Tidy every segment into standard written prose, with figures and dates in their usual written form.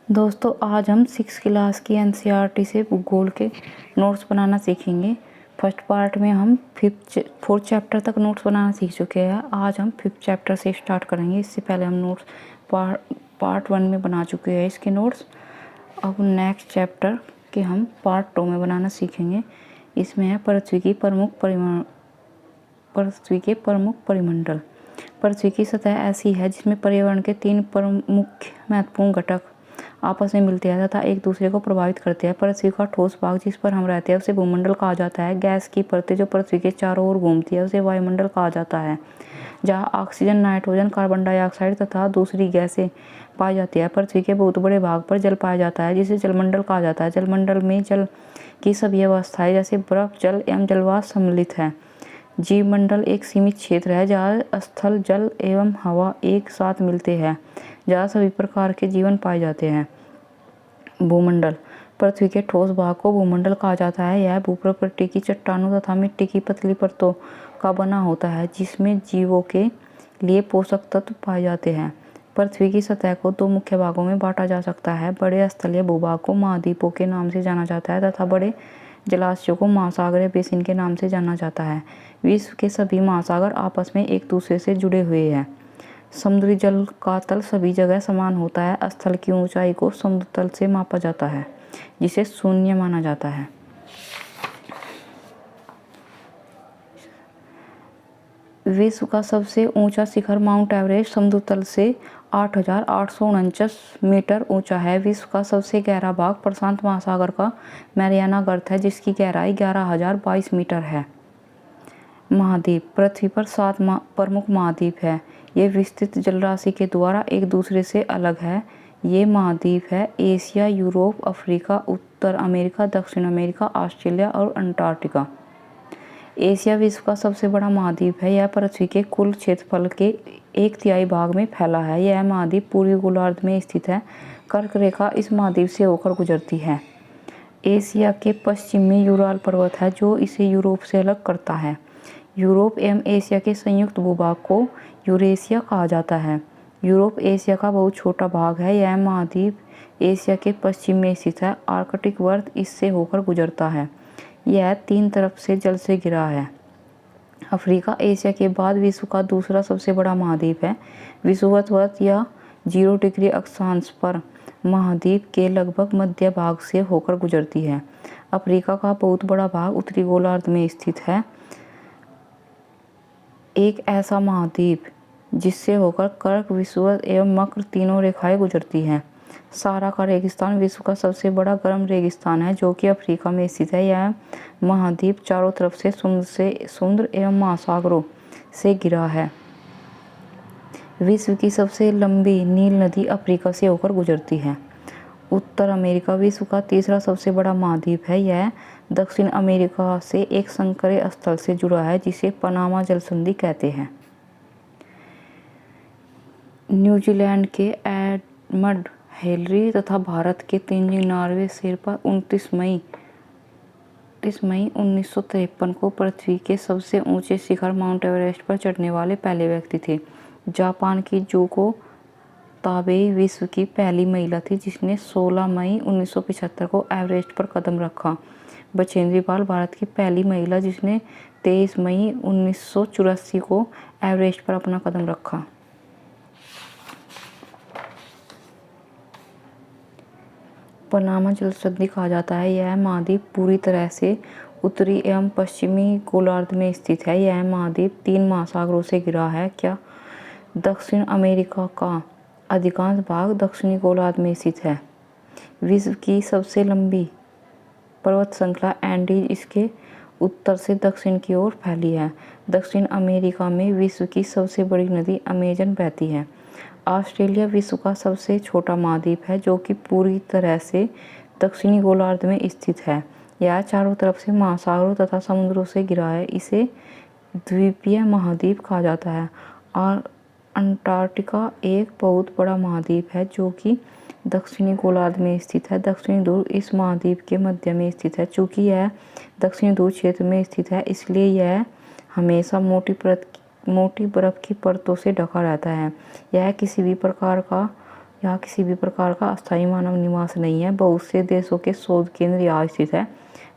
दोस्तों आज हम 6 क्लास की एनसीईआरटी से भूगोल के नोट्स बनाना सीखेंगे। फर्स्ट पार्ट में हम फोर्थ चैप्टर तक नोट्स बनाना सीख चुके हैं। आज हम 5th चैप्टर से स्टार्ट करेंगे। इससे पहले हम नोट्स पार्ट 1 में बना चुके हैं इसके नोट्स। अब नेक्स्ट चैप्टर के हम पार्ट 2 में बनाना सीखेंगे। इसमें है पृथ्वी के प्रमुख परिमंडल। पृथ्वी की सतह ऐसी है जिसमें पर्यावरण के 3 प्रमुख महत्वपूर्ण घटक आपस में मिलते हैं तथा एक दूसरे को प्रभावित करते हैं। पृथ्वी का ठोस भाग जिस पर हम रहते हैं उसे भूमंडल कहा जाता है। गैस की परतें जो पृथ्वी के चारों ओर घूमती है उसे वायुमंडल कहा जाता है, जहाँ ऑक्सीजन, नाइट्रोजन, कार्बन डाइऑक्साइड तथा दूसरी गैसें पाई जाती है। पृथ्वी के बहुत बड़े भाग पर जल पाया जाता है जिसे जलमंडल कहा जाता है। जलमंडल में जल की सभी अवस्थाएं जैसे बर्फ, जल एवं जलवाष्प सम्मिलित है। जीवमंडल एक सीमित क्षेत्र है जहाँ स्थल, जल एवं हवा एक साथ मिलते हैं, जहाँ सभी प्रकार के जीवन पाए जाते हैं। भूमंडल पृथ्वी के ठोस भाग को भूमंडल कहा जाता है। यह भूप्रकृति की चट्टानों तथा मिट्टी की पतली परतों का बना होता है जिसमें जीवों के लिए पोषक तत्व पाए जाते हैं। पृथ्वी की सतह को 2 मुख्य भागों में बांटा जा सकता है। बड़े स्थलीय भूभाग को महाद्वीपों के नाम से जाना जाता है तथा बड़े जलाशयों को महासागर या बेसिन के नाम से जाना जाता है। विश्व के सभी महासागर आपस में एक दूसरे से जुड़े हुए हैं। समुद्री जल का तल सभी जगह समान होता है। स्थल की ऊंचाई को समुद्र तल से मापा जाता है जिसे शून्य माना जाता है। विश्व का सबसे ऊंचा शिखर माउंट एवरेस्ट समुद्र तल से 8,849 मीटर ऊंचा है। विश्व का सबसे गहरा भाग प्रशांत महासागर का मैरियाना गर्त है जिसकी गहराई 11,022 मीटर है। महाद्वीप पृथ्वी पर 7 प्रमुख महाद्वीप है। ये विस्तृत जलराशि के द्वारा एक दूसरे से अलग है। ये महाद्वीप है एशिया, यूरोप, अफ्रीका, उत्तर अमेरिका, दक्षिण अमेरिका, ऑस्ट्रेलिया और अंटार्कटिका। एशिया विश्व का सबसे बड़ा महाद्वीप है। यह पृथ्वी के कुल क्षेत्रफल के 1/3 भाग में फैला है। यह महाद्वीप पूर्वी गोलार्ध में स्थित है। कर्क रेखा इस महाद्वीप से होकर गुजरती है। एशिया के पश्चिम में यूराल पर्वत है जो इसे यूरोप से अलग करता है। यूरोप एवं एशिया के संयुक्त भूभाग को यूरेशिया कहा जाता है। यूरोप एशिया का बहुत छोटा भाग है। यह महाद्वीप एशिया के पश्चिम में स्थित है। आर्कटिक वर्त इससे होकर गुजरता है। यह 3 तरफ से जल से घिरा है। अफ्रीका एशिया के बाद विश्व का दूसरा सबसे बड़ा महाद्वीप है। विषुवत या 0 डिग्री अक्षांश पर महाद्वीप के लगभग मध्य भाग से होकर गुजरती है। अफ्रीका का बहुत बड़ा भाग उत्तरी गोलार्ध में स्थित है। एक ऐसा महाद्वीप जिससे होकर कर्क, विषुवत एवं मकर तीनों रेखाएं गुजरती हैं। सहारा का रेगिस्तान विश्व का सबसे बड़ा गर्म रेगिस्तान है जो कि अफ्रीका में स्थित है। यह महाद्वीप चारों तरफ से समुद्र एवं महासागरों से घिरा है। विश्व की सबसे लंबी नील नदी अफ्रीका से होकर गुजरती है। उत्तर अमेरिका विश्व का तीसरा सबसे बड़ा महाद्वीप है। यह दक्षिण अमेरिका से एक संकरे स्थल से जुड़ा है जिसे पनामा जल संधि कहते हैं। न्यूजीलैंड के एडमंड हिलरी तथा भारत के तेंजिंग नॉर्वे शेरपा 29 मई 1953 को पृथ्वी के सबसे ऊंचे शिखर माउंट एवरेस्ट पर चढ़ने वाले पहले व्यक्ति थे। जापान की जुको ताबेई विश्व की पहली महिला थी जिसने 16 मई 1975 को एवरेस्ट पर कदम रखा। बछेंद्री पाल भारत की पहली महिला जिसने 23 मई 1984 को एवरेस्ट पर अपना कदम रखा। पनामा जल संधि कहा जाता है। यह महाद्वीप पूरी तरह से उत्तरी एवं पश्चिमी गोलार्ध में स्थित है। यह महाद्वीप 3 महासागरों से घिरा है। क्या दक्षिण अमेरिका का अधिकांश भाग दक्षिणी गोलार्ध में स्थित है। विश्व की सबसे लंबी पर्वत श्रृंखला एंडीज इसके उत्तर से दक्षिण की ओर फैली है। दक्षिण अमेरिका में विश्व की सबसे बड़ी नदी अमेजन बहती है। ऑस्ट्रेलिया विश्व का सबसे छोटा महाद्वीप है जो कि पूरी तरह से दक्षिणी गोलार्ध में स्थित है। यह चारों तरफ से महासागरों तथा समुद्रों से घिरा है। इसे द्वीपीय महाद्वीप कहा जाता है। और अंटार्कटिका एक बहुत बड़ा महाद्वीप है जो कि दक्षिणी गोलार्ध में स्थित है। दक्षिणी ध्रुव इस महाद्वीप के मध्य में स्थित है। चूँकि यह दक्षिणी ध्रुव क्षेत्र में स्थित है इसलिए यह हमेशा मोटी बर्फ की परतों से ढका रहता है। यह किसी भी प्रकार का यहाँ किसी भी प्रकार का अस्थायी मानव निवास नहीं है। बहुत से देशों के शोध केंद्र यहाँ स्थित है।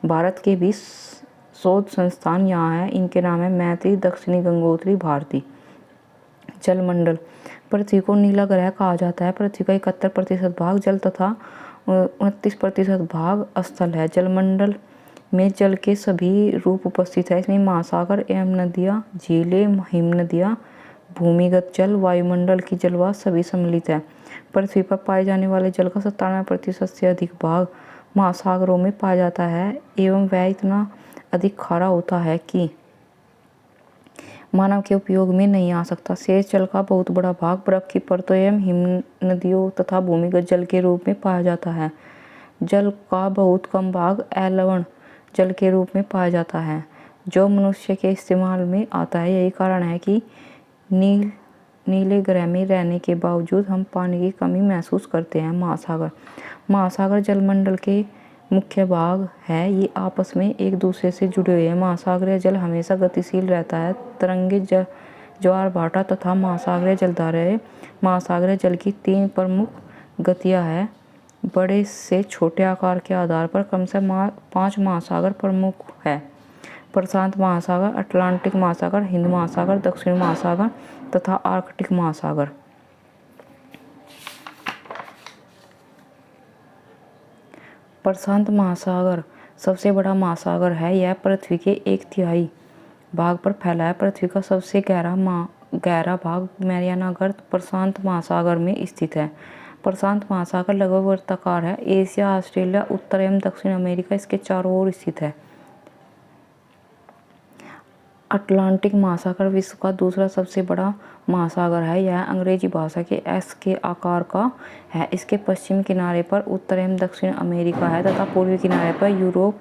भारत के भी शोध संस्थान यहाँ है। इनके नाम है मैत्री, दक्षिणी गंगोत्री, भारती। जलमंडल। पृथ्वी को नीला ग्रह कहा जाता है। पृथ्वी का 71% भाग जल तथा 29% भाग स्थल है। जलमंडल में जल के सभी रूप उपस्थित है। इसमें महासागर एवं नदियाँ, झीलें, हिमनदियाँ, भूमिगत जल, वायुमंडल की जलवाष्प सभी सम्मिलित है। पृथ्वी पर पाए जाने वाले जल का 97% से अधिक भाग महासागरों में पाया जाता है एवं वह इतना अधिक खारा होता है कि मानव के उपयोग में नहीं आ सकता। शेष जल का बहुत बड़ा भाग बर्फ की परतों एवं हिमनदियों तथा भूमिगत जल के रूप में पाया जाता है। जल का बहुत कम भाग अलवण जल के रूप में पाया जाता है, जो मनुष्य के इस्तेमाल में आता है। यही कारण है कि नीले ग्रह में रहने के बावजूद हम पानी की कमी महसूस करते हैं। महासागर जलमंडल के मुख्य भाग है। ये आपस में एक दूसरे से जुड़े हुए हैं। महासागरीय जल हमेशा गतिशील रहता है। तरंगे, ज्वार भाटा तथा महासागरीय जलधाराएं। महासागरीय जल की 3 प्रमुख गतियां हैं। बड़े से छोटे आकार के आधार पर कम से 5 महासागर प्रमुख है। प्रशांत महासागर, अटलांटिक महासागर, हिंद महासागर, दक्षिण महासागर तथा आर्कटिक महासागर। प्रशांत महासागर सबसे बड़ा महासागर है। यह पृथ्वी के 1/3 भाग पर फैला है। पृथ्वी का सबसे गहरा भाग मैरियाना गर्त प्रशांत महासागर में स्थित है। प्रशांत महासागर लगभग वृत्ताकार है। एशिया, ऑस्ट्रेलिया, उत्तर एवं दक्षिण अमेरिका इसके चारों ओर स्थित है। अटलांटिक महासागर विश्व का दूसरा सबसे बड़ा महासागर है। यह अंग्रेजी भाषा के एस के आकार का है। इसके पश्चिमी किनारे पर उत्तर एवं दक्षिण अमेरिका है तथा पूर्वी किनारे पर यूरोप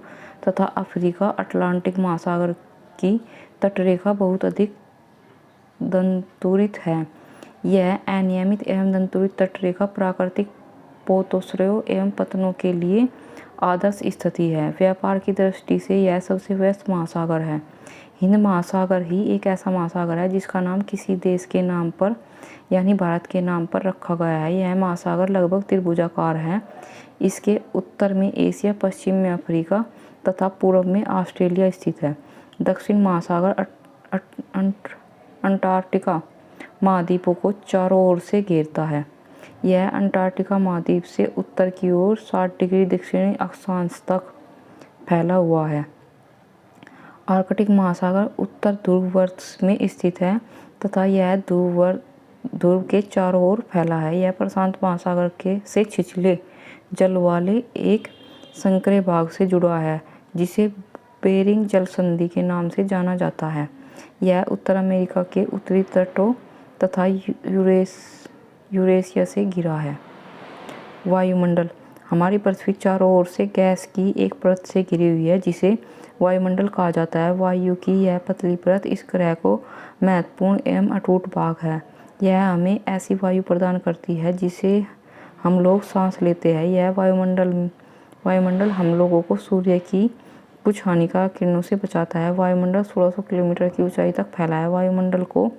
तथा अफ्रीका। अटलांटिक महासागर की तटरेखा बहुत अधिक दंतुरित है। यह अनियमित एवं दंतुरित तटरेखा प्राकृतिक पोतोश्रयों एवं पतनों के लिए आदर्श स्थिति है। व्यापार की दृष्टि से यह सबसे व्यस्त महासागर है। हिंद महासागर ही एक ऐसा महासागर है जिसका नाम किसी देश के नाम पर यानी भारत के नाम पर रखा गया है। यह महासागर लगभग त्रिभुजाकार है। इसके उत्तर में एशिया, पश्चिम में अफ्रीका तथा पूर्व में ऑस्ट्रेलिया स्थित है। दक्षिण महासागर अंटार्कटिका महाद्वीपों को चारों ओर से घेरता है। यह अंटार्कटिका महाद्वीप से उत्तर की ओर 60 डिग्री दक्षिणी अक्षांश तक फैला हुआ है। आर्कटिक महासागर उत्तर ध्रुववर्त में स्थित है तथा यह ध्रुव के चारों ओर फैला है। यह प्रशांत महासागर से छिछले जल वाले एक संकरे भाग से जुड़ा है जिसे बेरिंग जल संधि के नाम से जाना जाता है। यह उत्तर अमेरिका के उत्तरी तटों तथा यूरेशिया से घिरा है। वायुमंडल। हमारी पृथ्वी चारों ओर से गैस की एक परत से घिरी हुई है जिसे वायुमंडल कहा जाता है। वायु की यह पतली परत इस ग्रह को महत्वपूर्ण एवं अटूट भाग है। यह हमें ऐसी वायु प्रदान करती है जिसे हम लोग सांस लेते हैं। यह वायुमंडल हम लोगों को सूर्य की कुछ हानिकारक किरणों से बचाता है। वायुमंडल 1600 किलोमीटर की ऊंचाई तक फैला है। वायुमंडल को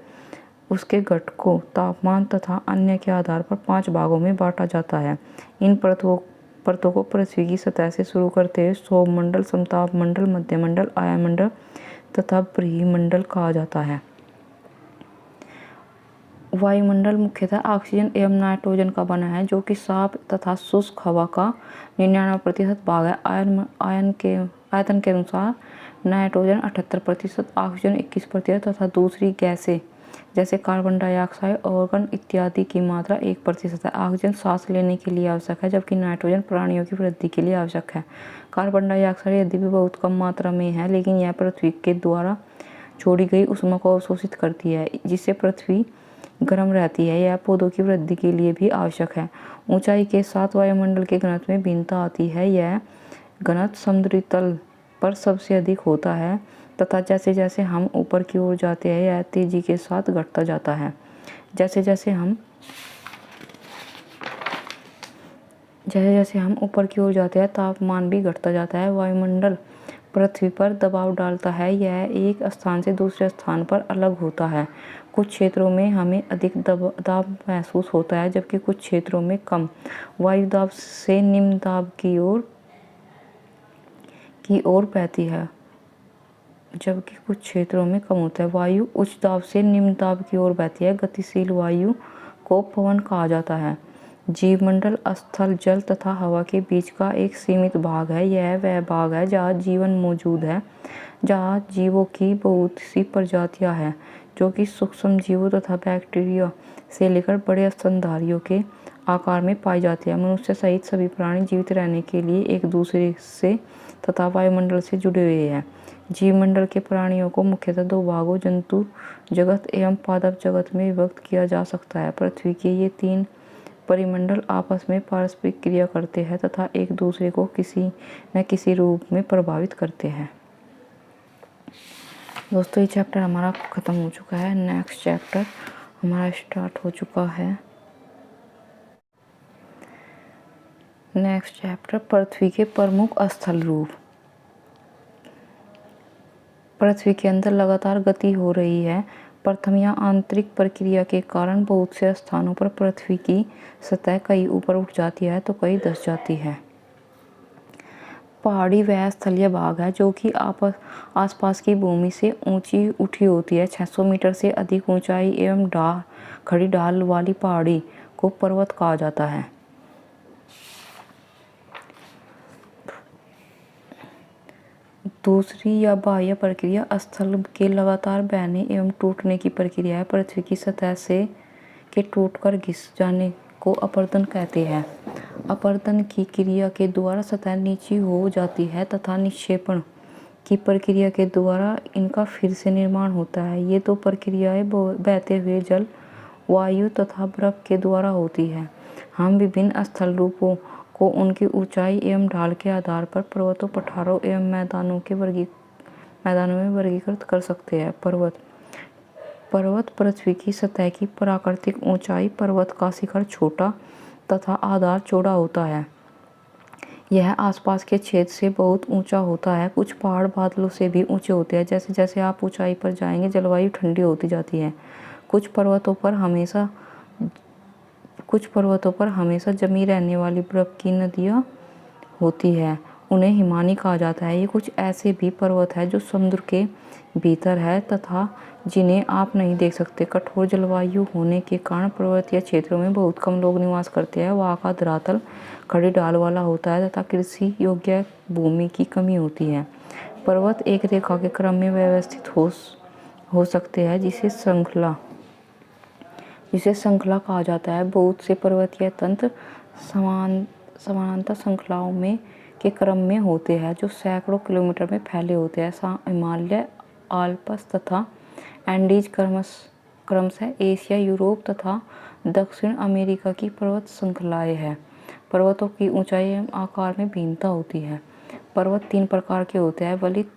उसके घटकों, तापमान तथा अन्य के आधार पर 5 भागों में बांटा जाता है। इन परतों को पृथ्वी की सतह से शुरू करते हुए सौरमंडल, समताप मंडल, मध्यमंडल, आयनमंडल तथा ब्रह्मंडल कहा जाता है। वायुमंडल मुख्यतः ऑक्सीजन एवं नाइट्रोजन का बना है जो कि साफ तथा शुष्क हवा का 99% भाग है। आयतन के अनुसार नाइट्रोजन 78%, ऑक्सीजन 21% तथा दूसरी गैसें जैसे कार्बन डाइऑक्साइड, ऑर्गन इत्यादि की मात्रा 1% है। ऑक्सीजन सांस लेने के लिए आवश्यक है जबकि नाइट्रोजन प्राणियों की वृद्धि के लिए आवश्यक है। कार्बन डाइऑक्साइड यदि भी बहुत कम मात्रा में है लेकिन यह पृथ्वी के द्वारा छोड़ी गई ऊष्मा को अवशोषित करती है जिससे पृथ्वी गर्म रहती है। यह पौधों की वृद्धि के लिए भी आवश्यक है। ऊंचाई के साथ वायुमंडल के घनत्व में भिन्नता आती है। यह घनत्व समुद्री तल पर सबसे अधिक होता है तथा जैसे जैसे हम ऊपर की ओर जाते हैं यह तेजी के साथ घटता जाता है। जैसे जैसे हम ऊपर की ओर जाते हैं तापमान भी घटता जाता है। वायुमंडल पृथ्वी पर दबाव डालता है, यह एक स्थान से दूसरे स्थान पर अलग होता है। कुछ क्षेत्रों में हमें अधिक दाब महसूस होता है, जबकि कुछ क्षेत्रों में कम। वायु दाब से निम्न दाब की ओर बहती है, जबकि कुछ क्षेत्रों में कम होता है। वायु उच्च दाब से निम्न दाब की ओर बहती है। गतिशील वायु को पवन कहा जाता है। जीवमंडल स्थल, जल तथा हवा के बीच का एक सीमित भाग है। यह वह भाग है जहाँ जीवन मौजूद है, जहाँ जीवों की बहुत सी प्रजातियां हैं, जो कि सूक्ष्म जीवों तथा बैक्टीरिया से लेकर बड़े स्तनधारियों के आकार में पाई जाती है। मनुष्य सहित सभी प्राणी जीवित रहने के लिए एक दूसरे से तथा वायुमंडल से जुड़े हुए हैं। जीवमंडल के प्राणियों को मुख्यतः दो भागों, जंतु जगत एवं पादप जगत में विभक्त किया जा सकता है। पृथ्वी के ये तीन परिमंडल आपस में पारस्परिक क्रिया करते हैं तथा एक दूसरे को किसी न किसी रूप में प्रभावित करते हैं। दोस्तों, ये चैप्टर हमारा ख़त्म हो चुका है। नेक्स्ट चैप्टर हमारा स्टार्ट हो चुका है। नेक्स्ट चैप्टर पृथ्वी के प्रमुख स्थल रूप। पृथ्वी के अंदर लगातार गति हो रही है। प्रथम या आंतरिक प्रक्रिया के कारण बहुत से स्थानों पर पृथ्वी की सतह कहीं ऊपर उठ जाती है तो कहीं धंस जाती है। पहाड़ी वह स्थलीय भाग है जो कि आसपास की भूमि से ऊंची उठी होती है। 600 मीटर से अधिक ऊंचाई एवं खड़ी ढाल वाली पहाड़ी को पर्वत कहा जाता है। दूसरी या बाह्य प्रक्रिया स्थल के लगातार बहने एवं टूटने की प्रक्रिया है। पृथ्वी की सतह से के टूटकर घिस जाने को अपरदन कहते हैं। अपरदन की क्रिया के द्वारा सतह नीची हो जाती है तथा निक्षेपण की प्रक्रिया के द्वारा इनका फिर से निर्माण होता है। ये दो प्रक्रियाएं बहते हुए जल, वायु तथा बर्फ के द्वारा होती है। हम विभिन्न स्थल रूपों को उनकी ऊंचाई एवं ढाल के आधार पर पर्वतों, पठारों एवं मैदानों में वर्गीकृत कर सकते हैं। पर्वत पृथ्वी की सतह की प्राकृतिक ऊंचाई। पर्वत का शिखर छोटा तथा आधार चौड़ा होता है। यह आसपास के क्षेत्र से बहुत ऊंचा होता है। कुछ पहाड़ बादलों से भी ऊंचे होते हैं। जैसे जैसे आप ऊंचाई पर जाएंगे, जलवायु ठंडी होती जाती है। कुछ पर्वतों पर हमेशा जमी रहने वाली बर्फ की नदियाँ होती है, उन्हें हिमानी कहा जाता है। ये कुछ ऐसे भी पर्वत है जो समुद्र के भीतर है तथा जिन्हें आप नहीं देख सकते। कठोर जलवायु होने के कारण पर्वतीय क्षेत्रों में बहुत कम लोग निवास करते हैं। वहाँ का धरातल खड़ी ढाल वाला होता है तथा कृषि योग्य भूमि की कमी होती है। पर्वत एक रेखा के क्रम में व्यवस्थित हो सकते हैं, जिसे श्रृंखला कहा जाता है। बहुत से पर्वतीय तंत्र समानांतर श्रृंखलाओं के क्रम में होते हैं, जो सैकड़ों किलोमीटर में फैले होते हैं। हिमालय, आल्प्स तथा एंडीज क्रमशः एशिया, यूरोप तथा दक्षिण अमेरिका की पर्वत श्रृंखलाएं हैं। पर्वतों की ऊंचाई एवं आकार में भिन्नता होती है। पर्वत तीन प्रकार के होते हैं: वलित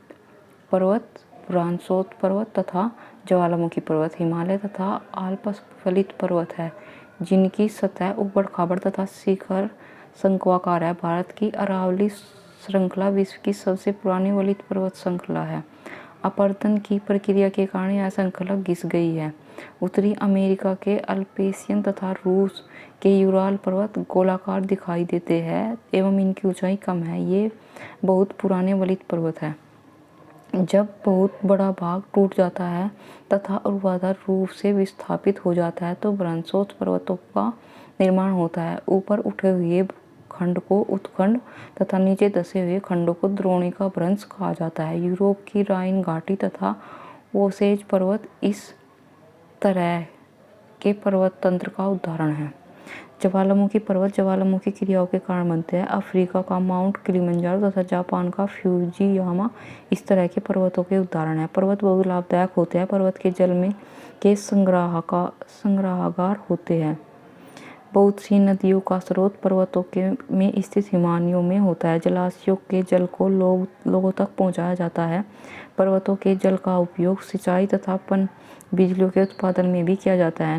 पर्वत, ब्रांसोत पर्वत तथा ज्वालामुखी पर्वत। हिमालय तथा आल्प्स वलित पर्वत है, जिनकी सतह ऊबड़-खाबड़ तथा शिखर शंक्वाकार है। भारत की अरावली श्रृंखला विश्व की सबसे पुरानी वलित पर्वत श्रृंखला है। अपरदन की प्रक्रिया के कारण यह श्रृंखला घिस गई है। उत्तरी अमेरिका के अल्पेशियन तथा रूस के यूराल पर्वत गोलाकार दिखाई देते हैं एवं इनकी ऊंचाई कम है। ये बहुत पुराने वलित पर्वत हैं। जब बहुत बड़ा भाग टूट जाता है तथा ऊर्ध्वाधर रूप से विस्थापित हो जाता है तो ब्रांसोत पर्वतों का निर्माण होता है। ऊपर उठे हुए खंड को उत्खंड तथा नीचे धंसे हुए खंडों को द्रोणिका भ्रंश कहा जाता है। यूरोप की राइन घाटी तथा ओसेज पर्वत इस तरह के पर्वत तंत्र का उदाहरण है। ज्वालामुखी पर्वत ज्वालामुखी क्रियाओं के कारण बनते हैं। अफ्रीका का माउंट किलिमंजारो तथा जापान का फ्यूजियामा इस तरह के पर्वतों के उदाहरण हैं। पर्वत बहुत लाभदायक होते हैं। पर्वत के जल में के संग्रहागार होते हैं। बहुत सी नदियों का स्रोत पर्वतों में स्थित हिमानियों में होता है। जलाशयों के जल को लोगों तक पहुंचाया जाता है। पर्वतों के जल का उपयोग सिंचाई तथा बिजलियों के उत्पादन में भी किया जाता है।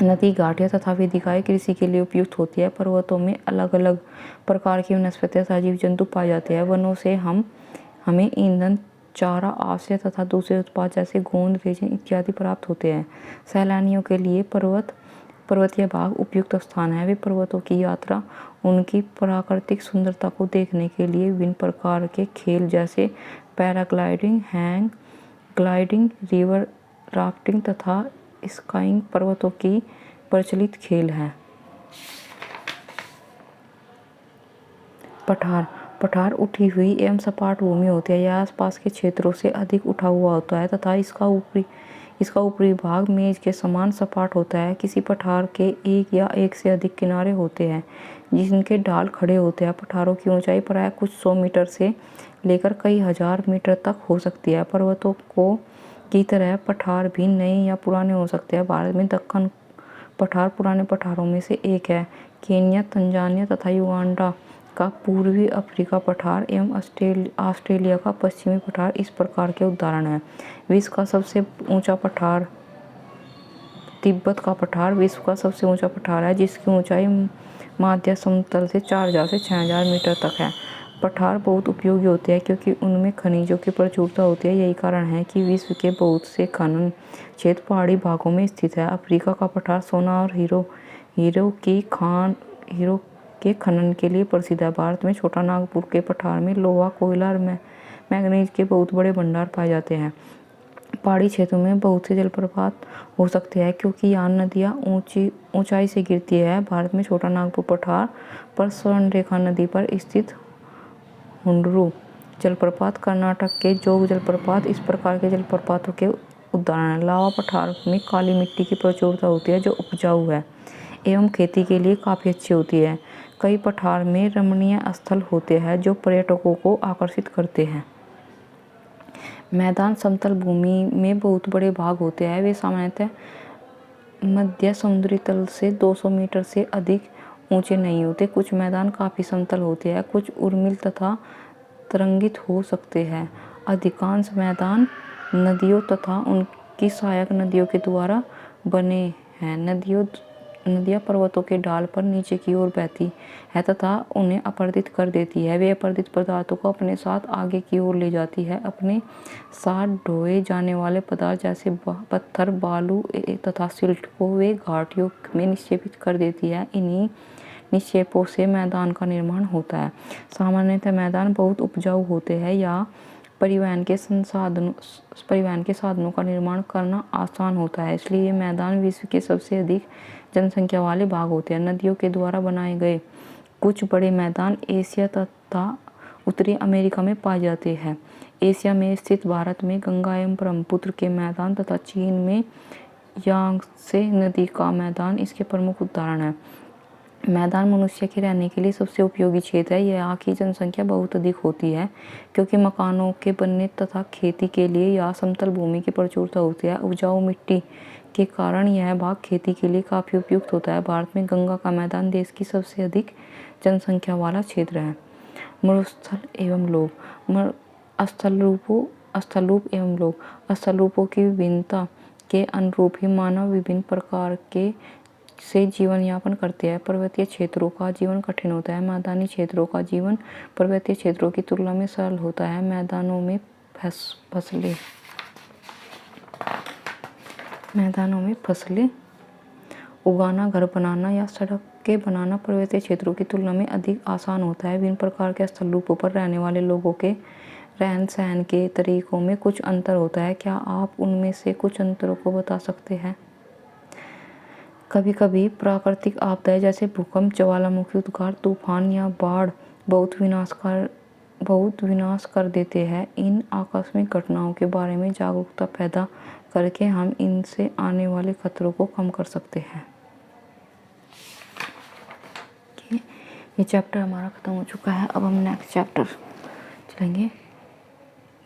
नदी, घाटियाँ तथा वेदिकाएँ कृषि के लिए उपयुक्त होती है। पर्वतों में अलग अलग प्रकार की वनस्पतियाँ तथा जीव जंतु पाए जाते हैं। वनों से हमें ईंधन, चारा, आश्रय तथा दूसरे उत्पाद जैसे गोंद, रेशम इत्यादि प्राप्त होते हैं। सैलानियों के लिए पर्वतीय भाग उपयुक्त स्थान है। वे पर्वतों की यात्रा, उनकी प्राकृतिक सुंदरता को देखने के लिए विभिन्न प्रकार के खेल जैसे paragliding, hang gliding, river rafting तथा स्काइंग पर्वतों की प्रचलित खेल हैं। पठार उठी हुई एवं सपाट भूमि होती है। यह आसपास के क्षेत्रों से अधिक उठा हुआ होता है तथा इसका ऊपरी भाग मेज के समान सपाट होता है। किसी पठार के एक या एक से अधिक किनारे होते हैं जिनके ढाल खड़े होते हैं। पठारों की ऊंचाई प्रायः कुछ 100 मीटर से लेकर कई हजार मीटर तक हो सकती है। पर्वतों की तरह पठार भी नए या पुराने हो सकते हैं। भारत में दक्कन पठार पुराने पठारों में से एक है। केन्या, तंजानिया तथा युगांडा का पूर्वी अफ्रीका पठार एवं ऑस्ट्रेलिया का पश्चिमी पठार इस प्रकार के उदाहरण हैं। विश्व का सबसे ऊंचा पठार तिब्बत का पठार विश्व का सबसे ऊंचा पठार है, जिसकी ऊंचाई माध्य समतल से 4000 से 6000 मीटर तक है। पठार बहुत उपयोगी होते हैं क्योंकि उनमें खनिजों की प्रचुरता होती है। यही कारण है कि विश्व के बहुत से खनन क्षेत्र पहाड़ी भागों में स्थित है। अफ्रीका का पठार सोना और हीरो के खनन के लिए प्रसिद्ध है। भारत में छोटा नागपुर के पठार में लोहा, कोयला और मैंगनीज के बहुत बड़े भंडार पाए जाते हैं। पहाड़ी क्षेत्रों में बहुत से जलप्रपात हो सकते हैं क्योंकि यहाँ नदियाँ ऊंचाई से गिरती है। भारत में छोटा नागपुर पठार पर स्वर्णरेखा नदी पर स्थित हुंडरू जलप्रपात, कर्नाटक के जोग जलप्रपात इस प्रकार के जलप्रपातों के उदाहरण हैं। लावा पठार में काली मिट्टी की प्रचुरता होती है जो उपजाऊ है एवं खेती के लिए काफ़ी अच्छी होती है। कई पठार में रमणीय स्थल होते हैं जो पर्यटकों को आकर्षित करते हैं। मैदान समतल भूमि में बहुत बड़े भाग होते हैं। वे सामान्यतः मध्य समुद्री तल से 200 मीटर से अधिक ऊंचे नहीं होते। कुछ मैदान काफ़ी समतल होते हैं, कुछ उर्मिल तथा तरंगित हो सकते हैं। अधिकांश मैदान नदियों तथा उनकी सहायक नदियों के द्वारा बने हैं। नदियाँ पर्वतों के ढाल पर नीचे की ओर बहती है तथा उन्हें अपरदित कर देती है। वे अपरदित पदार्थों को अपने साथ आगे की ओर ले जाती है। अपने साथ ढोए जाने वाले पदार्थ जैसे पत्थर, बालू तथा सिल्ट को वे घाटियों में निक्षेपित कर देती है। इन्हीं निक्षेपों से मैदान का निर्माण होता है। सामान्यतः मैदान बहुत उपजाऊ होते हैं या परिवहन के साधनों का निर्माण करना आसान होता है, इसलिए ये मैदान विश्व के सबसे अधिक जनसंख्या वाले भाग होते हैं। नदियों के द्वारा बनाए गए कुछ बड़े मैदान एशिया तथा उत्तरी अमेरिका में पाए जाते हैं। एशिया में स्थित भारत में गंगा एवं ब्रह्मपुत्र के मैदान तथा चीन में यांगत्से नदी का मैदान इसके प्रमुख उदाहरण हैं। मैदान मनुष्य के रहने के लिए सबसे उपयोगी क्षेत्र है। यहाँ की जनसंख्या बहुत अधिक होती है क्योंकि मकानों के बनने तथा खेती के लिए यहाँ समतल भूमि की प्रचुरता होती है। उपजाऊ मिट्टी के कारण यह भाग खेती के लिए काफ़ी उपयुक्त होता है। भारत में गंगा का मैदान देश की सबसे अधिक जनसंख्या वाला क्षेत्र है। मरुस्थल एवं लोक स्थलरूप एवं लोक स्थलरूपों की विभिन्नता के अनुरूप ही मानव विभिन्न प्रकार के से जीवन यापन करते हैं। पर्वतीय क्षेत्रों का जीवन कठिन होता है। मैदानी क्षेत्रों का जीवन पर्वतीय क्षेत्रों की तुलना में सरल होता है। मैदानों में फसलें उगाना, घर बनाना या सड़कें बनाना पर्वतीय क्षेत्रों की तुलना में अधिक आसान होता है। विभिन्न प्रकार के स्थलरूपों पर रहने वाले लोगों के रहन सहन के तरीकों में कुछ अंतर होता है। क्या आप उनमें से कुछ अंतरों को बता सकते हैं? कभी कभी प्राकृतिक आपदाएं जैसे भूकंप, ज्वालामुखी उद्गार, तूफान या बाढ़ बहुत विनाश कर देते हैं। इन आकस्मिक घटनाओं के बारे में जागरूकता पैदा करके हम इनसे आने वाले खतरों को कम कर सकते हैं। ये चैप्टर हमारा ख़त्म हो चुका है। अब हम नेक्स्ट चैप्टर चलेंगे।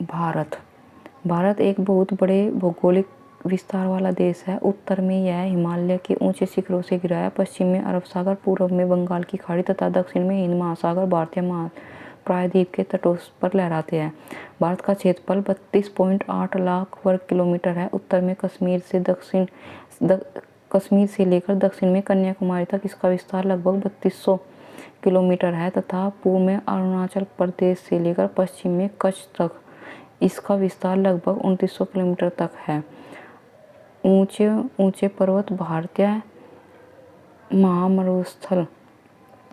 भारत एक बहुत बड़े भौगोलिक विस्तार वाला देश है। उत्तर में यह हिमालय के ऊंचे शिखरों से घिरा है, पश्चिम में अरब सागर, पूर्व में बंगाल की खाड़ी तथा दक्षिण में हिंद महासागर भारतीय प्रायद्वीप के तटों पर लहराते हैं। भारत का क्षेत्रफल 32.8 लाख वर्ग किलोमीटर है। उत्तर में कश्मीर से लेकर दक्षिण में कन्याकुमारी तक इसका विस्तार लगभग 3200 किलोमीटर है तथा पूर्व में अरुणाचल प्रदेश से लेकर पश्चिम में कच्छ तक इसका विस्तार लगभग 2900 किलोमीटर तक है। ऊंचे ऊंचे पर्वत, भारतीय महामरुस्थल,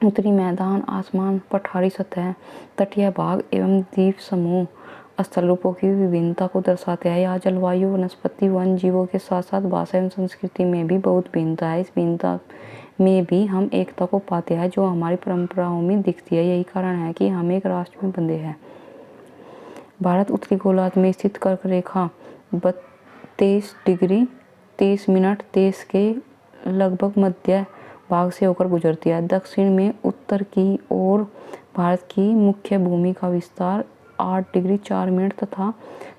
उत्तरी मैदान, आसमान, पठारी सतह, तटीय भाग एवं द्वीप समूह स्थल रूपों की विभिन्नता को दर्शाते हैं। यहाँ जलवायु, वनस्पति, वन जीवों के साथ साथ भाषा एवं संस्कृति में भी बहुत भिन्नता है। इस भिन्नता में भी हम एकता को पाते हैं जो हमारी परंपराओं में दिखती है। यही कारण है कि हम एक राष्ट्र में बंधे हैं। भारत उत्तरी गोलार्ध में स्थित कर्क रेखा 23 डिग्री 30 मिनट देश के लगभग मध्य भाग से होकर गुजरती है। दक्षिण में उत्तर की ओर भारत की मुख्य भूमि का विस्तार 8 डिग्री 4 मिनट तथा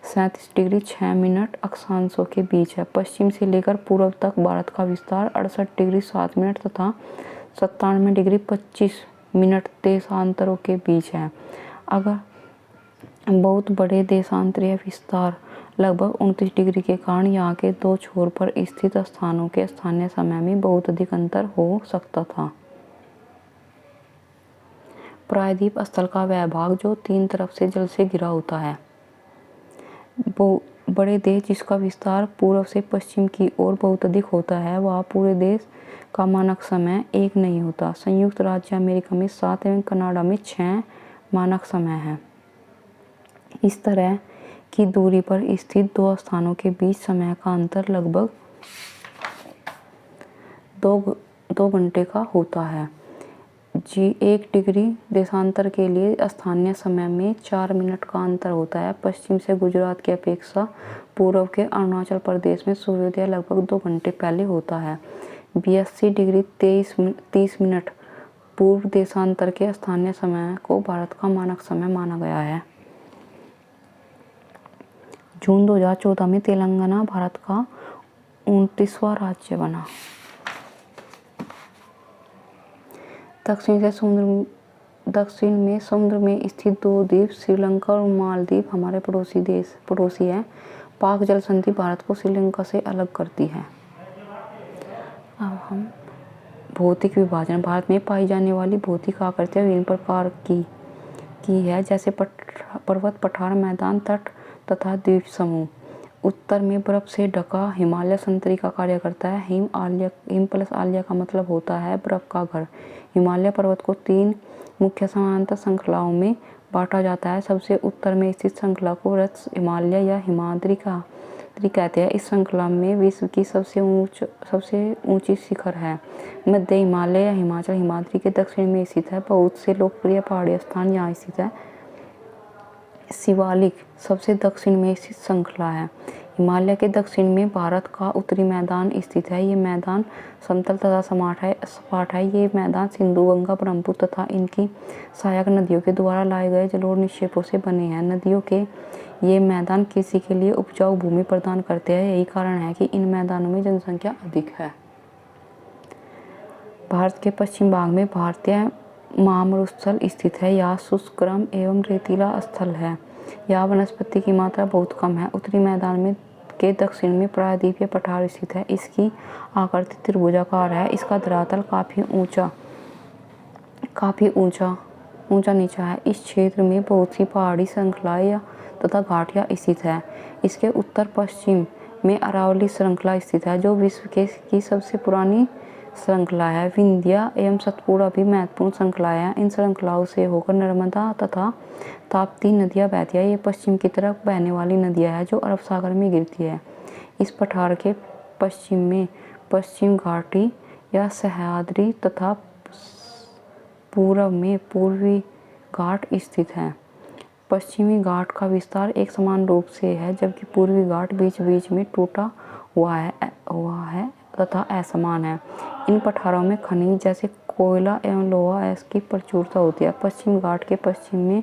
37 डिग्री 6 मिनट अक्षांशों के बीच है। पश्चिम से लेकर पूर्व तक भारत का विस्तार 68 डिग्री 7 मिनट तथा 97 डिग्री 25 मिनट देशांतरों के बीच है। अगर बहुत बड़े देशांतरीय विस्तार लगभग 29 डिग्री के कारण यहाँ के दो छोर पर स्थित स्थानों के स्थानीय समय में बहुत अधिक अंतर हो सकता था। प्रायद्वीप स्थल का वह भाग जो 3 तरफ से जल से घिरा होता है। बड़े देश जिसका विस्तार पूर्व से पश्चिम की ओर बहुत अधिक होता है, वह पूरे देश का मानक समय 1 नहीं होता। संयुक्त राज्य अमेरिका में 7 एवं कनाडा में 6 मानक समय है। इस तरह की दूरी पर स्थित दो स्थानों के बीच समय का अंतर लगभग 2 घंटे का होता है। 1 डिग्री देशांतर के लिए स्थानीय समय में 4 मिनट का अंतर होता है। पश्चिम से गुजरात की अपेक्षा पूर्व के अरुणाचल प्रदेश में सूर्योदय लगभग 2 घंटे पहले होता है। 82 डिग्री 30 मिनट पूर्व देशांतर के स्थानीय समय को भारत का मानक समय माना गया है। जून 2014 में तेलंगाना भारत का 29वां राज्य बना। दक्षिण में समुद्र में स्थित 2 द्वीप श्रीलंका और मालदीव हमारे पड़ोसी हैं। पाक जल संधि भारत को श्रीलंका से अलग करती है। अब हम भौतिक विभाजन। भारत में पाई जाने वाली भौतिक आकृतियाँ विभिन्न प्रकार की है, जैसे पर्वत, पठार, मैदान, तट तथा द्वीप समूह। उत्तर में बर्फ से ढका हिमालय संतरी का कार्य करता है। हिम प्लस आलिया का मतलब होता है बर्फ का घर। हिमालय पर्वत को 3 मुख्य समानांतर श्रृंखलाओं में बांटा जाता है। सबसे उत्तर में स्थित श्रृंखला को रत्स हिमालय या हिमाद्री कहते हैं। इस श्रृंखला में विश्व की सबसे ऊंची शिखर है। मध्य हिमालय या हिमाचल हिमाद्री के दक्षिण में स्थित है। बहुत से लोकप्रिय पहाड़ी स्थान यहाँ स्थित है। शिवालिक सबसे दक्षिण में स्थित श्रृंखला है। हिमालय के दक्षिण में भारत का उत्तरी मैदान स्थित है। ये मैदान समतल तथा सपाट है। ये मैदान सिंधु, गंगा, ब्रह्मपुत्र तथा इनकी सहायक नदियों के द्वारा लाए गए जलोढ़ निक्षेपों से बने हैं। नदियों के ये मैदान कृषि के लिए उपजाऊ भूमि प्रदान करते हैं। यही कारण है कि इन मैदानों में जनसंख्या अधिक है। भारत के पश्चिम भाग में भारतीय महामरुस्थल स्थित है। यहाँ शुष्क, गर्म एवं रेतीला स्थल है। यहाँ वनस्पति की मात्रा बहुत कम है। उत्तरी मैदान में के दक्षिण में प्रायद्वीपीय पठार स्थित है। इसकी आकृति त्रिभुजाकार है। इसका धरातल काफी ऊंचा नीचा है। इस क्षेत्र में बहुत सी पहाड़ी श्रृंखलाएं तथा घाटियां स्थित है। इसके उत्तर पश्चिम में अरावली श्रृंखला स्थित है, जो विश्व की सबसे पुरानी श्रृंखला है। विंध्य एवं सतपुड़ा भी महत्वपूर्ण श्रृंखलाएं हैं। इन श्रृंखलाओं से होकर नर्मदा तथा ताप्ती नदियां बहती है। ये पश्चिम की तरफ बहने वाली नदियां हैं जो अरब सागर में गिरती है। इस पठार के पश्चिम में पश्चिम घाटी या सह्याद्री तथा पूर्व में पूर्वी घाट स्थित है। पश्चिमी घाट का विस्तार एक समान रूप से है, जबकि पूर्वी घाट बीच बीच में टूटा हुआ है तथा असमान है। इन पठारों में खनिज जैसे कोयला एवं लोहा की प्रचुरता होती है। पश्चिम घाट के पश्चिम में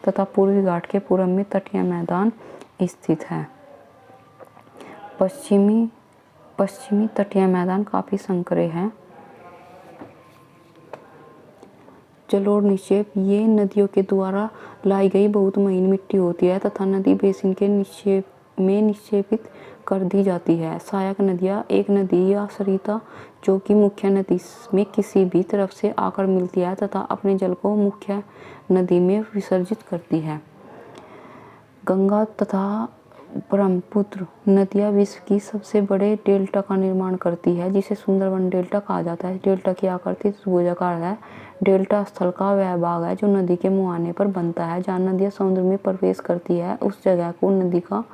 तथा पूर्वी घाट के पूर्व में तटीय मैदान स्थित है। पश्चिमी तटीय मैदान काफी संकरे हैं। जलोढ़ निक्षेप ये नदियों के द्वारा लाई गई बहुत महीन मिट्टी होती है तथा नदी बेसिन के निक्षेपित कर दी जाती है। सहायक नदियाँ एक नदी या सरिता जो कि मुख्य नदी में किसी भी तरफ से आकर मिलती है तथा अपने जल को मुख्य नदी में विसर्जित करती है। गंगा तथा ब्रह्मपुत्र नदियाँ विश्व की सबसे बड़े डेल्टा का निर्माण करती है जिसे सुंदरबन डेल्टा कहा जाता है। डेल्टा की आकृति त्रिभुजाकार है। डेल्टा स्थल का वह भाग है जो नदी के मुहाने पर बनता है। जहाँ नदियाँ समुद्र में प्रवेश करती है उस जगह को नदी का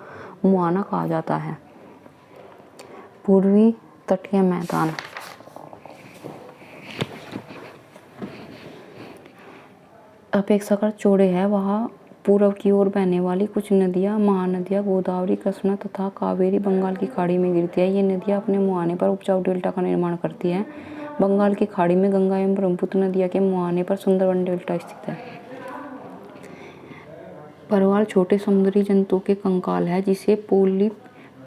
मुहाना कहा जाता है। पूर्वी तटीय मैदान अपेक्षाकृत चौड़े है। वहाँ पूर्व की ओर बहने वाली कुछ नदियाँ महानदियाँ गोदावरी, कृष्णा तथा कावेरी बंगाल की खाड़ी में गिरती है। ये नदियाँ अपने मुहाने पर उपजाऊ डेल्टा का निर्माण करती हैं। बंगाल की खाड़ी में गंगा एवं ब्रह्मपुत्र नदियाँ के मुहाने पर सुंदरबन डेल्टा स्थित है। परवाल छोटे समुद्री जंतुओं के कंकाल है जिसे पोलिप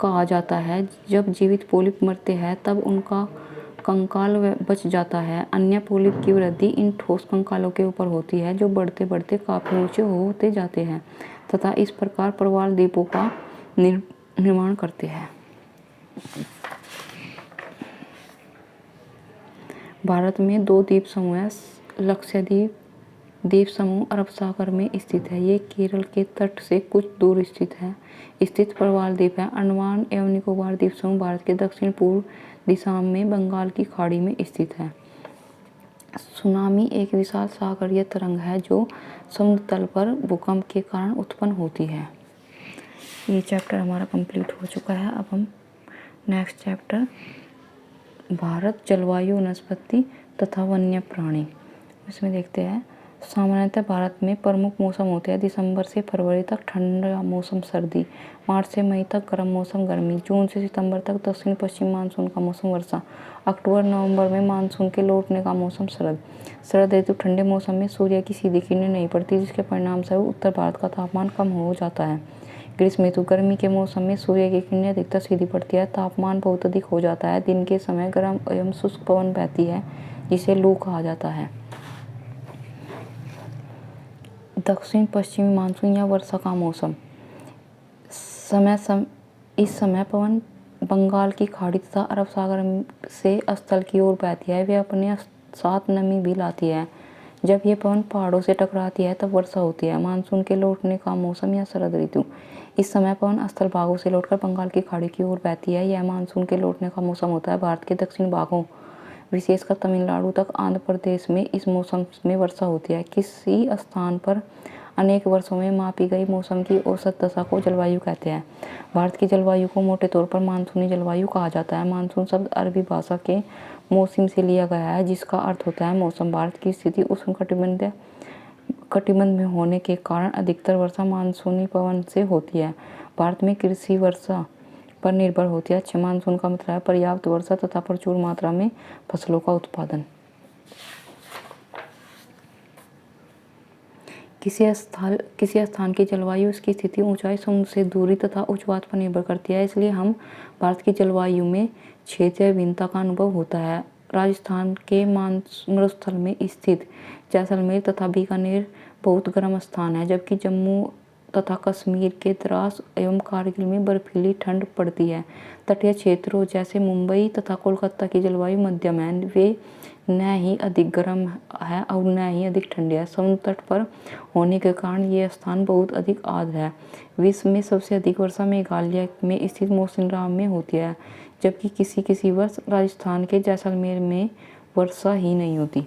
कहा जाता है। जब जीवित पोलिप मरते हैं तब उनका कंकाल बच जाता है। अन्य पोलिप की वृद्धि इन ठोस कंकालों के ऊपर होती है जो बढ़ते बढ़ते काफी ऊंचे होते जाते हैं तथा इस प्रकार परवाल द्वीपों का निर्माण करते हैं। भारत में 2 द्वीप समूह हैं। लक्षद्वीप द्वीप समूह अरब सागर में स्थित है। ये केरल के तट से कुछ दूर स्थित प्रवाल द्वीप है। अंडमान एवं निकोबार द्वीप समूह भारत के दक्षिण पूर्व दिशा में बंगाल की खाड़ी में स्थित है। सुनामी एक विशाल सागरीय तरंग है जो समुद्र तल पर भूकंप के कारण उत्पन्न होती है। ये चैप्टर हमारा कंप्लीट हो चुका है। अब हम नेक्स्ट चैप्टर भारत जलवायु वनस्पति तथा वन्य प्राणी इसमें देखते हैं। सामान्यतः भारत में प्रमुख मौसम होते हैं दिसंबर से फरवरी तक ठंडा मौसम सर्दी, मार्च से मई तक गर्म मौसम गर्मी, जून से सितंबर तक दक्षिण पश्चिम मानसून का मौसम वर्षा, अक्टूबर नवंबर में मानसून के लौटने का मौसम शरद। शरद ऋतु ठंडे मौसम में सूर्य की सीधी किरणें नहीं पड़ती जिसके परिणाम स्वरूप उत्तर भारत का तापमान कम हो जाता है। ग्रीष्म ऋतु गर्मी के मौसम में सूर्य की किरणें अधिकतर सीधी पड़ती है, तापमान बहुत अधिक हो जाता है। दिन के समय गर्म एवं शुष्क पवन बहती है जिसे लू कहा जाता है। दक्षिण पश्चिमी मानसून या वर्षा का मौसम इस समय पवन बंगाल की खाड़ी तथा अरब सागर से स्थल की ओर बहती है। वे अपने साथ नमी भी लाती है। जब ये पवन पहाड़ों से टकराती है तब वर्षा होती है। मानसून के लौटने का मौसम या शरद ऋतु इस समय पवन स्थल भागों से लौटकर बंगाल की खाड़ी की ओर बहती है। यह मानसून के लौटने का मौसम होता है। भारत के दक्षिण भागों विशेषकर तमिलनाडु तक आंध्र प्रदेश में इस मौसम में वर्षा होती है। किसी स्थान पर अनेक वर्षों में मापी गई मौसम की औसत दशा को जलवायु कहते हैं। भारत की जलवायु को मोटे तौर पर मानसूनी जलवायु कहा जाता है। मानसून शब्द अरबी भाषा के मौसम से लिया गया है जिसका अर्थ होता है मौसम। भारत की स्थिति उष्णकटिबंध में होने के कारण अधिकतर वर्षा मानसूनी पवन से होती है। भारत में कृषि वर्षा पर निर्भर होती है। अच्छे मानसून का मतलब है पर्याप्त वर्षा तथा प्रचुर मात्रा में फसलों का उत्पादन। किसी स्थान की जलवायु उसकी स्थिति, ऊंचाई, समुद्र से दूरी तथा उच्चवात पर निर्भर करती है। इसलिए हम भारत की जलवायु में क्षेत्रीय भिन्नता का अनुभव होता है। राजस्थान के मरुस्थल में स्थित जैसलमेर तथा बीकानेर बहुत गर्म स्थान है जबकि जम्मू तथा कश्मीर के द्रास एवं कारगिल में बर्फीली ठंड पड़ती है। तटीय क्षेत्रों जैसे मुंबई तथा कोलकाता की जलवायु मध्यम है। वे न ही अधिक गर्म है और न ही अधिक ठंडी है। समुद्र तट पर होने के कारण ये स्थान बहुत अधिक आर्द्र है। विश्व में सबसे अधिक वर्षा मेघालय में स्थित मौसिनराम में होती है जबकि किसी वर्ष राजस्थान के जैसलमेर में वर्षा ही नहीं होती।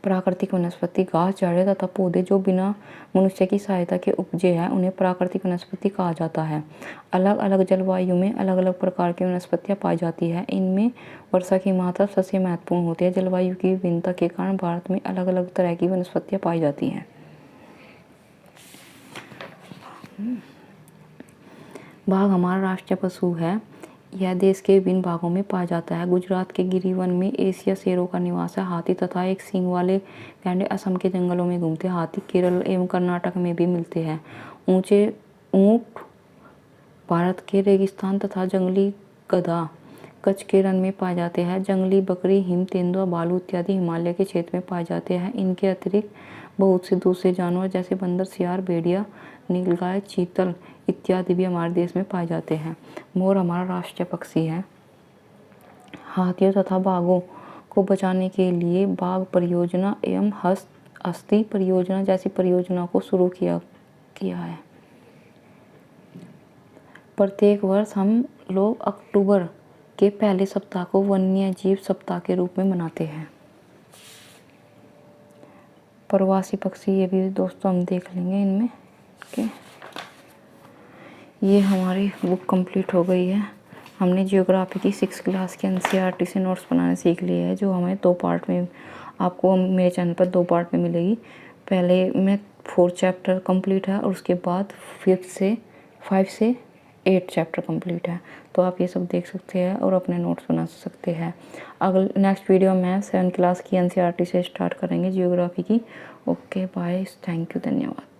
प्राकृतिक वनस्पति घास, झाड़ियाँ तथा पौधे जो बिना मनुष्य की सहायता के उपजे हैं उन्हें प्राकृतिक वनस्पति कहा जाता है। अलग अलग जलवायु में अलग अलग प्रकार की वनस्पतियाँ पाई जाती हैं। इनमें वर्षा की मात्रा सबसे महत्वपूर्ण होती है। जलवायु की विभिन्नता के कारण भारत में अलग अलग तरह की वनस्पतियाँ पाई जाती हैं। बाघ हमारा राष्ट्रीय पशु है। यह देश के विभिन्न भागों में पाया जाता है। गुजरात के गिरिवन में एशिया शेरों का निवास है। हाथी तथा एक सींग वाले गैंडे असम के जंगलों में घूमते हैं। हाथी केरल एवं कर्नाटक में भी मिलते हैं। ऊंट भारत के रेगिस्तान तथा जंगली गधा कच्छ के रण में पाए जाते हैं। जंगली बकरी, हिम तेंदुआ, भालू इत्यादि हिमालय के क्षेत्र में पाए जाते हैं। इनके अतिरिक्त बहुत से दूसरे जानवर जैसे बंदर, सियार, भेड़िया, नीलगाय, चीतल इत्यादि भी हमारे देश में पाए जाते हैं। मोर हमारा राष्ट्रीय पक्षी है। हाथियों तथा बाघों को बचाने के लिए बाघ परियोजना एवं हस्ती परियोजना जैसी परियोजना को शुरू किया है। प्रत्येक वर्ष हम लोग अक्टूबर के पहले सप्ताह को वन्य जीव सप्ताह के रूप में मनाते हैं। प्रवासी पक्षी ये भी दोस्तों हम देख लेंगे इनमें के। ये हमारी बुक कंप्लीट हो गई है। हमने जियोग्राफी की 6 क्लास के एनसीईआरटी से नोट्स बनाने सीख लिए हैं, जो हमें 2 पार्ट में आपको मेरे चैनल पर 2 पार्ट में मिलेगी। पहले में 4 चैप्टर कंप्लीट है और उसके बाद 5 से 8 चैप्टर कंप्लीट है। तो आप ये सब देख सकते हैं और अपने नोट्स बना सकते हैं। अगले नेक्स्ट वीडियो में 7 क्लास की एनसीईआरटी से स्टार्ट करेंगे जियोग्राफी की। ओके बाय, थैंक यू, धन्यवाद।